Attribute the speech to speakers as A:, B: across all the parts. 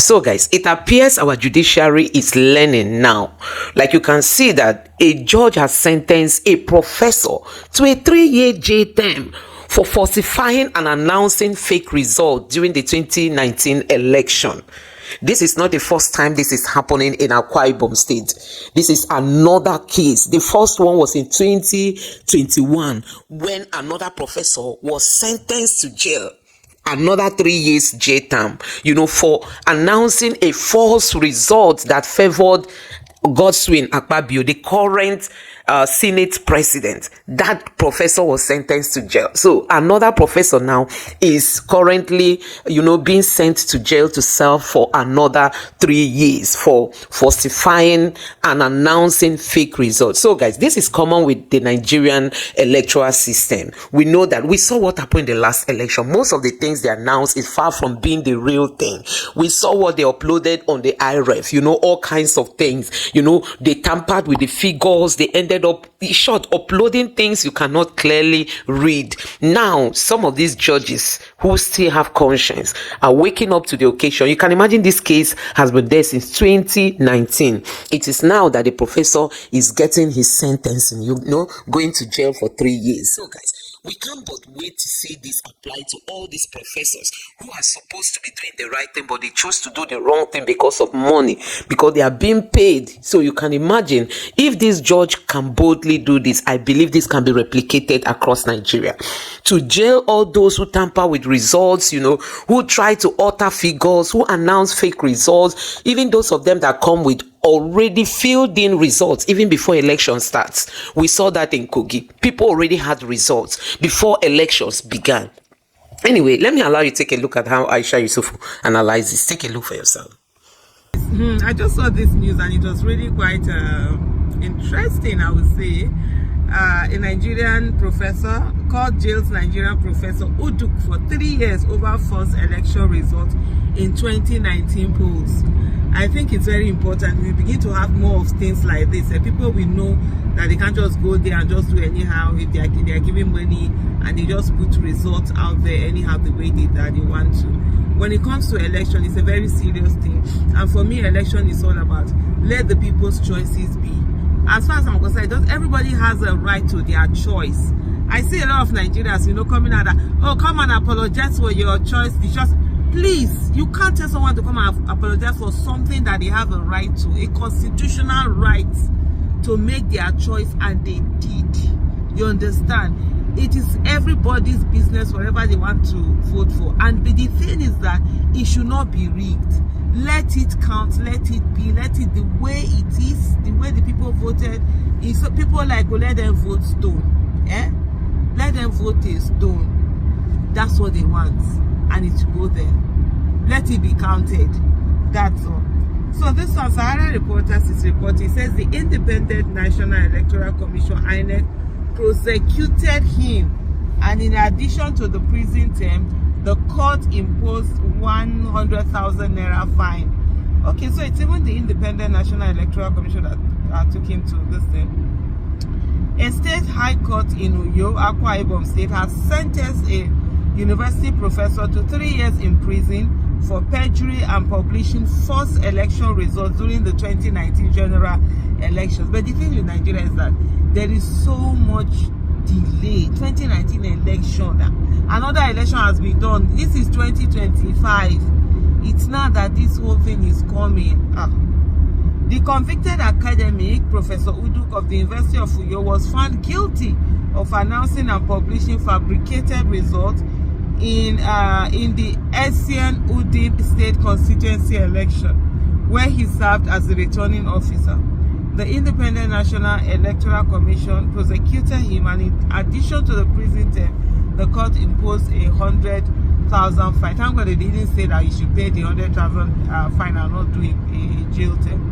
A: So guys, it appears our judiciary is learning now. Like you can see that a judge has sentenced a professor to a 3-year jail term for falsifying and announcing fake results during the 2019 election. This is not the first time this is happening in Akwa Ibom State. This is another case. The first one was in 2021 when another professor was sentenced to jail. Another 3 years jail term, for announcing a false result that favored Godswin AKPABIO, the current Senate president. That professor was sentenced to jail. So another professor now is currently, being sent to jail to serve for another 3 years for falsifying and announcing fake results. So guys, this is common with the Nigerian electoral system. We know that we saw what happened in the last election. Most of the things they announced is far from being the real thing. We saw what they uploaded on the IREF, all kinds of things. They tampered with the figures. They ended up, in short, uploading things you cannot clearly read. Now, some of these judges who still have conscience are waking up to the occasion. You can imagine this case has been there since 2019. It is now that the professor is getting his sentencing, going to jail for 3 years. So guys, we can't but wait to see this apply to all these professors who are supposed to be doing the right thing, but they choose to do the wrong thing because of money, because they are being paid. So you can imagine if this judge can boldly do this, I believe this can be replicated across Nigeria. To jail all those who tamper with results, who try to alter figures, who announce fake results, even those of them that come with already filled in results even before election starts. We saw that in Kogi. People already had results before elections began. Anyway, let me allow you to take a look at how Aisha Yusuf analyzes this. Take a look for yourself.
B: I just saw this news and it was really quite interesting, I would say. A Nigerian professor called jails Nigerian professor Uduk for 3 years over false election results in 2019 polls. I think it's very important we begin to have more of things like this. People will know that they can't just go there and just do anyhow. If they are giving money and they just put results out there anyhow the way that they want to. When it comes to election, it's a very serious thing. And for me, election is all about let the people's choices be. As far as I'm concerned, everybody has a right to their choice. I see a lot of Nigerians, coming out that, oh, come and apologize for your choice. Please, you can't tell someone to come and apologize for something that they have a right to, a constitutional right to make their choice, and they did. You understand? It is everybody's business whatever they want to vote for. And the thing is that it should not be rigged. Let it count, let it be, let it the way it is, the way the people voted. So people like, well, let them vote stone. Let them vote a stone. That's what they want. And it should go there. Let it be counted. That's all. So this one, Sahara Reporters is reporting, says the Independent National Electoral Commission, INEC, prosecuted him, and in addition to the prison term, the court imposed 100,000 naira fine. Okay, so it's even the Independent National Electoral Commission that took him to this thing. A state high court in Uyo, Akwa Ibom State, has sentenced a university professor to 3 years in prison for perjury and publishing false election results during the 2019 general elections. But the thing with Nigeria is that there is so much delay. 2019 election, another election has been done. This is 2025. It's not that this whole thing is coming. The convicted academic, Professor Uduk of the University of Uyo, was found guilty of announcing and publishing fabricated results in the Asian Udim State constituency election, where he served as the returning officer. The Independent National Electoral Commission prosecuted him, and in addition to the prison term, the court imposed a 100,000 fine. Thank God they didn't say that you should pay the 100,000 fine and not do a jail term.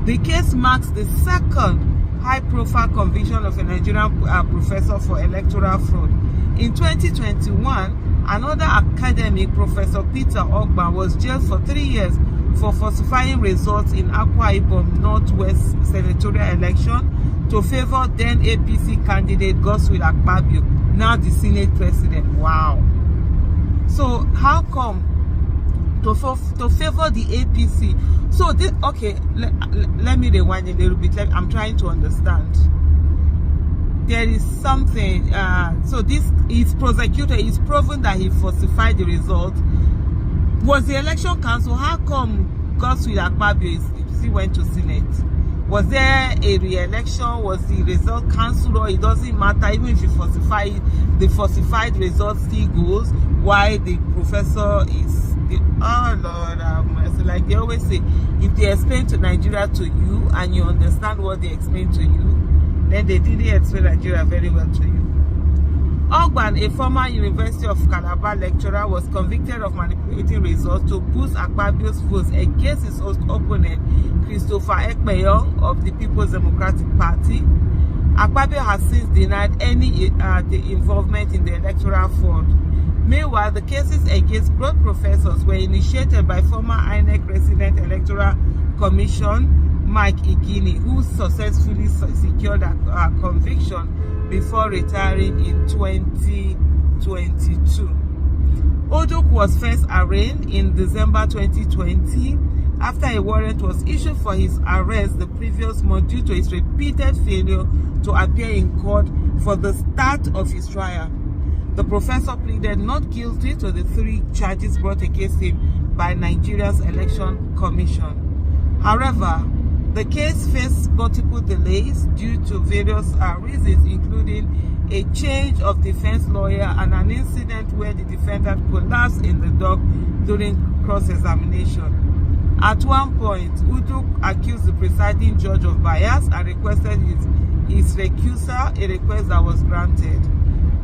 B: The case marks the second high-profile conviction of a Nigerian professor for electoral fraud. In 2021, another academic, Professor Peter Ogba, was jailed for 3 years for falsifying results in Akwa Ibom Northwest senatorial election to favor then APC candidate Godswin AKPABIO, now the Senate president. Wow. So how come to favor the APC. So this, okay, let me rewind a little bit. I'm trying to understand. There is something. So this is prosecutor is proven that he falsified the result. Was the election cancelled? How come Godswill AKPABIO still went to Senate? Was there a re-election? Was the result cancelled? Or it doesn't matter, even if you falsify it, the falsified result still goes. Why the professor is oh Lord, so like they always say, if they explain to Nigeria to you and you understand what they explain to you, then they didn't explain Nigeria very well to you. Ogban, a former University of Calabar lecturer, was convicted of manipulating results to boost AKPABIO's votes against his opponent, Christopher Ekpenyong of the People's Democratic Party. AKPABIO has since denied any the involvement in the electoral fraud. Meanwhile, the cases against both professors were initiated by former INEC Resident Electoral Commission Mike Igini, who successfully secured a conviction before retiring in 2022. Uduk was first arraigned in December 2020 after a warrant was issued for his arrest the previous month due to his repeated failure to appear in court for the start of his trial. The professor pleaded not guilty to the 3 charges brought against him by Nigeria's Election Commission. However, the case faced multiple delays due to various reasons, including a change of defense lawyer and an incident where the defendant collapsed in the dock during cross-examination. At one point, Uduk accused the presiding judge of bias and requested his recusal, a request that was granted.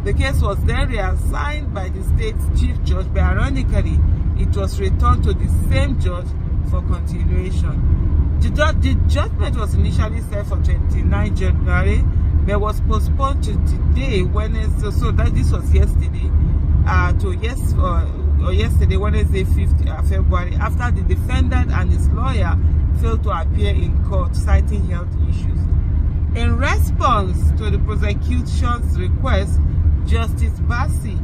B: The case was then reassigned by the state's chief judge, but ironically, it was returned to the same judge for continuation. The judgment was initially set for 29 January, but was postponed to today, Wednesday. So that this was yesterday, yesterday, Wednesday, 5th February, after the defendant and his lawyer failed to appear in court, citing health issues. In response to the prosecution's request, Justice Basi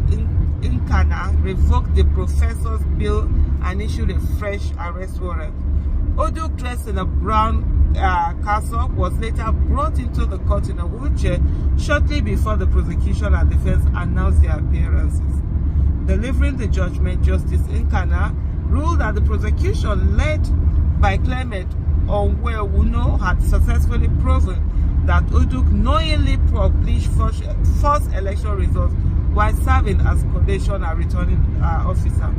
B: Nkana revoked the professor's bail and issued a fresh arrest warrant. Uduk, dressed in a brown cassock, was later brought into the court in a wheelchair shortly before the prosecution and defense announced their appearances. Delivering the judgment, Justice Nkana ruled that the prosecution, led by claimant Onwewuno, had successfully proven that Uduk knowingly published false election results while serving as collation and returning officer.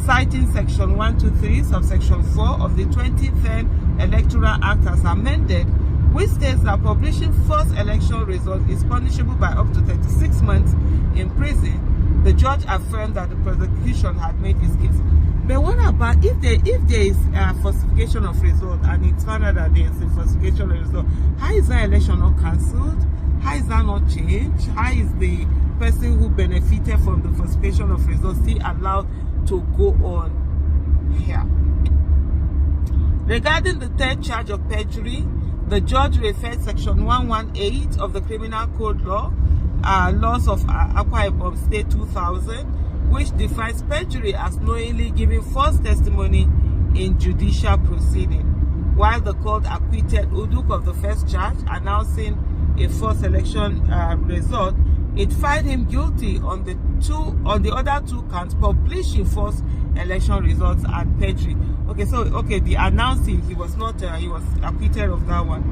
B: Citing Section 123, subsection 4 of the 2010 Electoral Act as amended, which states that publishing false election results is punishable by up to 36 months in prison, the judge affirmed that the prosecution had made his case. But what about if there is a falsification of result and it's found out that there is a falsification of result? How is that election not cancelled? How is that not changed? How is the person who benefited from the falsification of results still allowed to go on here? Regarding the third charge of perjury, the judge referred Section 118 of the Criminal Code laws of Akwa Ibom State 2000, which defines perjury as knowingly giving false testimony in judicial proceeding. While the court acquitted Uduk of the first charge, announcing a false election result, it found him guilty on the other 2 counts, publishing false election results and perjury. The announcing, he was acquitted of that one.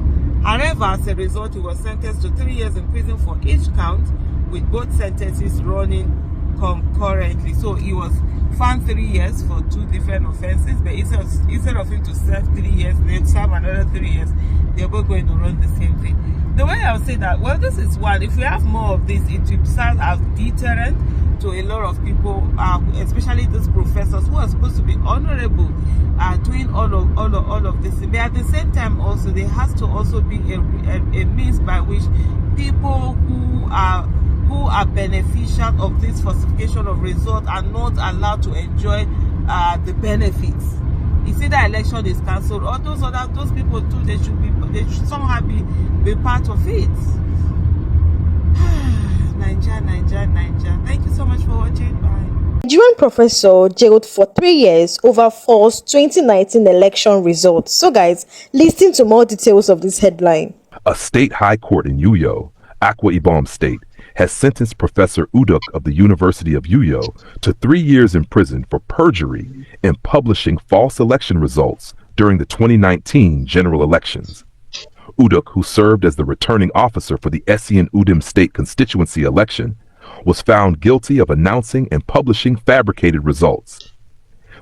B: However, as a result, he was sentenced to 3 years in prison for each count, with both sentences running concurrently. So he was found 3 years for 2 different offenses, but instead of him to serve 3 years, then serve another 3 years, they're both going to run the same thing. The way I would say that, well, this is one. If we have more of this, it will serve as deterrent to a lot of people, especially those professors who are supposed to be honorable, doing all of this. But at the same time, also there has to also be a means by which people who are beneficial of this falsification of results are not allowed to enjoy the benefits. You see, that election is cancelled. All those people too, they should somehow be part of it. Nigeria. Thank you so much for watching. Bye.
C: Nigerian professor jailed for 3 years over false 2019 election results. So guys, listen to more details of this headline.
D: A state high court in Uyo, Akwa Ibom State, has sentenced Professor Uduk of the University of Uyo to 3 years in prison for perjury in publishing false election results during the 2019 general elections. Uduk, who served as the returning officer for the Essien Udim State constituency election, was found guilty of announcing and publishing fabricated results.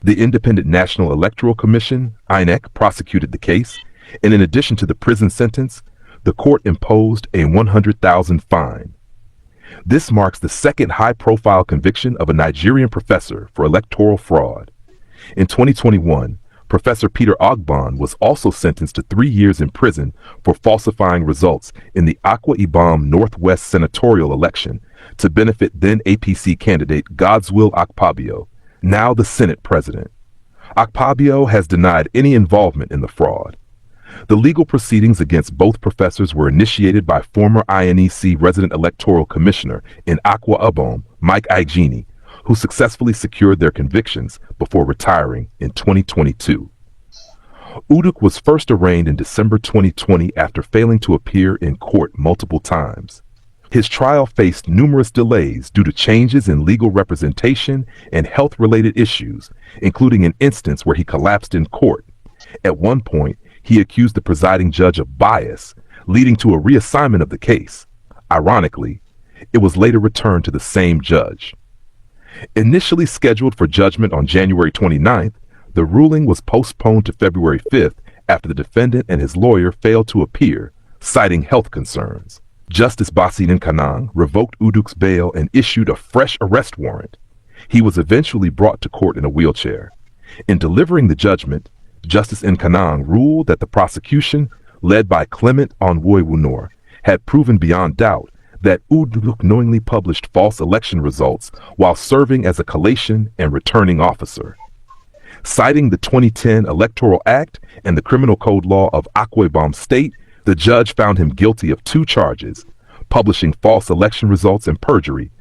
D: The Independent National Electoral Commission, INEC, prosecuted the case, and in addition to the prison sentence, the court imposed a 100,000 fine. This marks the second high-profile conviction of a Nigerian professor for electoral fraud. In 2021, Professor Peter Ogbon was also sentenced to 3 years in prison for falsifying results in the Akwa Ibom Northwest senatorial election to benefit then APC candidate Godswill AKPABIO, now the Senate president. AKPABIO has denied any involvement in the fraud. The legal proceedings against both professors were initiated by former INEC resident electoral commissioner in Akwa Ibom, Mike Igini, who successfully secured their convictions before retiring in 2022. Uduk was first arraigned in December 2020 after failing to appear in court multiple times. His trial faced numerous delays due to changes in legal representation and health-related issues, including an instance where he collapsed in court. At one point, he accused the presiding judge of bias, leading to a reassignment of the case. Ironically, it was later returned to the same judge. Initially scheduled for judgment on January 29th, the ruling was postponed to February 5th after the defendant and his lawyer failed to appear, citing health concerns. Justice Basin Kanang revoked Uduk's bail and issued a fresh arrest warrant. He was eventually brought to court in a wheelchair. In delivering the judgment, Justice Nkanang ruled that the prosecution, led by Clement Onwoy-Wunor, had proven beyond doubt that Uduk knowingly published false election results while serving as a collation and returning officer. Citing the 2010 Electoral Act and the Criminal Code Law of Akwa Ibom State, the judge found him guilty of 2 charges, publishing false election results and perjury,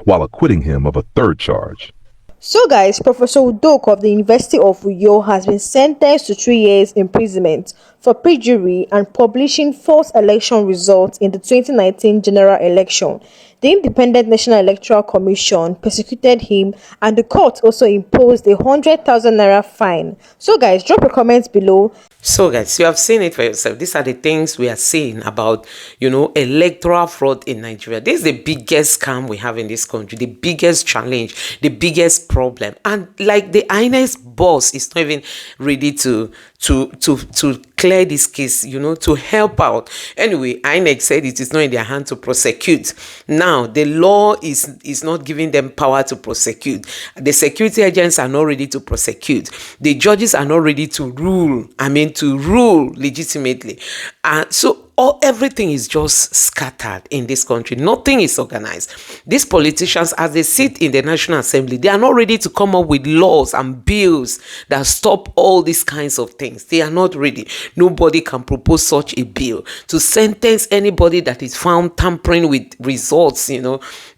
D: while acquitting him of a 3rd charge.
C: So guys, Professor Udok of the University of Uyo has been sentenced to 3 years imprisonment for perjury and publishing false election results in the 2019 general election. The Independent National Electoral Commission persecuted him and the court also imposed a 100,000 naira fine. So guys, drop a comment below.
A: So guys, you have seen it for yourself. These are the things we are seeing about, electoral fraud in Nigeria. This is the biggest scam we have in this country, the biggest challenge, the biggest problem. And like the INEC boss is not even ready to clear this case, to help out. Anyway, INEC said it is not in their hand to prosecute. Now, the law is not giving them power to prosecute. The security agents are not ready to prosecute. The judges are not ready to rule. To rule legitimately. So everything is just scattered in this country. Nothing is organized. These politicians, as they sit in the National Assembly, they are not ready to come up with laws and bills that stop all these kinds of things. They are not ready. Nobody can propose such a bill to sentence anybody that is found tampering with results,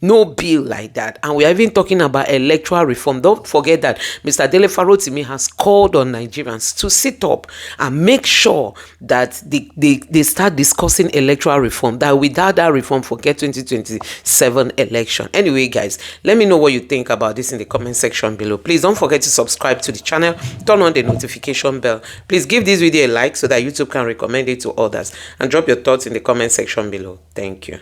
A: no bill like that. And we are even talking about electoral reform. Don't forget that Mr. Dele Farotimi has called on Nigerians to sit up and make sure that they start discussing electoral reform, that without that reform, forget 2027 election. Anyway, guys, let me know what you think about this in the comment section below. Please don't forget to subscribe to the channel, turn on the notification bell. Please give this video a like so that YouTube can recommend it to others, and drop your thoughts in the comment section below. Thank you.